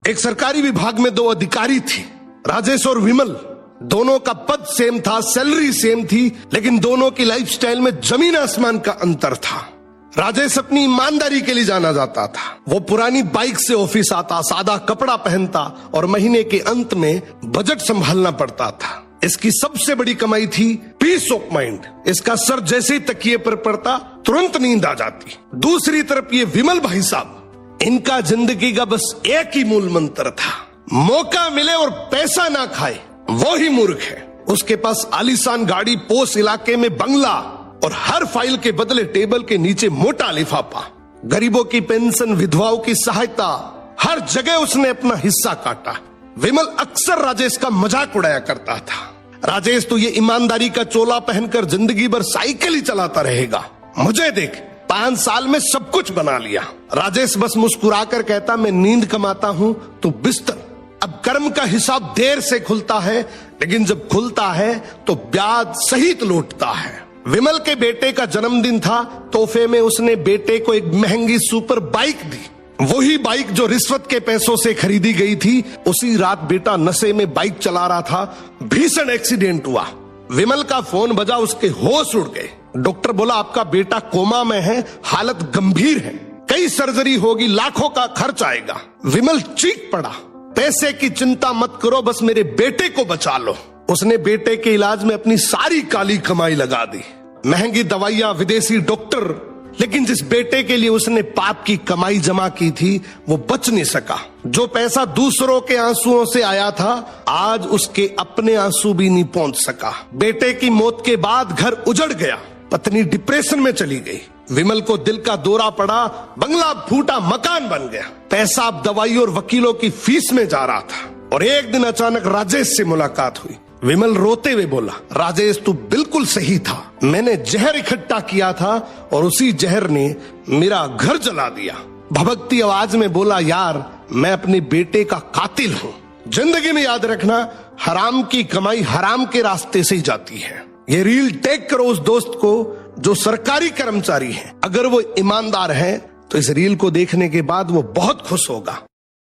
एक सरकारी विभाग में दो अधिकारी थे, राजेश और विमल। दोनों का पद सेम था, सैलरी सेम थी, लेकिन दोनों की लाइफस्टाइल में जमीन आसमान का अंतर था। राजेश अपनी ईमानदारी के लिए जाना जाता था। वो पुरानी बाइक से ऑफिस आता, सादा कपड़ा पहनता और महीने के अंत में बजट संभालना पड़ता था। इसकी सबसे बड़ी कमाई थी पीस ऑफ माइंड। इसका सर जैसे ही तकिए पर पड़ता तुरंत नींद आ जाती। दूसरी तरफ ये विमल भाई साहब, इनका जिंदगी का बस एक ही मूल मंत्र था, मौका मिले और पैसा ना खाए वो ही मूर्ख है। उसके पास आलीशान गाड़ी, पोस्ट इलाके में बंगला और हर फाइल के बदले टेबल के नीचे मोटा लिफाफा। गरीबों की पेंशन, विधवाओं की सहायता, हर जगह उसने अपना हिस्सा काटा। विमल अक्सर राजेश का मजाक उड़ाया करता था। राजेश तो ये ईमानदारी का चोला पहनकर जिंदगी भर साइकिल ही चलाता रहेगा, मुझे देख 5 साल में सब कुछ बना लिया। राजेश बस मुस्कुराकर कहता, मैं नींद कमाता हूं तो बिस्तर। अब कर्म का हिसाब देर से खुलता है, लेकिन जब खुलता है तो ब्याज सहित लौटता है। विमल के बेटे का जन्मदिन था, तोहफे में उसने बेटे को एक महंगी सुपर बाइक दी। वही बाइक जो रिश्वत के पैसों से खरीदी गई थी। उसी रात बेटा नशे में बाइक चला रहा था, भीषण एक्सीडेंट हुआ। विमल का फोन बजा, उसके होश उड़ गए। डॉक्टर बोला आपका बेटा कोमा में है, हालत गंभीर है, कई सर्जरी होगी, लाखों का खर्च आएगा। विमल चीख पड़ा, पैसे की चिंता मत करो, बस मेरे बेटे को बचा लो। उसने बेटे के इलाज में अपनी सारी काली कमाई लगा दी, महंगी दवाइयां, विदेशी डॉक्टर। लेकिन जिस बेटे के लिए उसने पाप की कमाई जमा की थी वो बच नहीं सका। जो पैसा दूसरों के आंसुओं से आया था, आज उसके अपने आंसू भी नहीं पहुंच सका। बेटे की मौत के बाद घर उजड़ गया, पत्नी डिप्रेशन में चली गई। विमल को दिल का दौरा पड़ा, बंगला फूटा, मकान बन गया। पैसा अब दवाई और वकीलों की फीस में जा रहा था। और एक दिन अचानक राजेश से मुलाकात हुई। विमल रोते हुए बोला, राजेश तू बिल्कुल सही था, मैंने जहर इकट्ठा किया था और उसी जहर ने मेरा घर जला दिया। भभकती आवाज में बोला, यार मैं अपने बेटे का कातिल हूँ। जिंदगी में याद रखना, हराम की कमाई हराम के रास्ते से ही जाती है। ये रील टैग करो उस दोस्त को जो सरकारी कर्मचारी है। अगर वो ईमानदार है तो इस रील को देखने के बाद वो बहुत खुश होगा।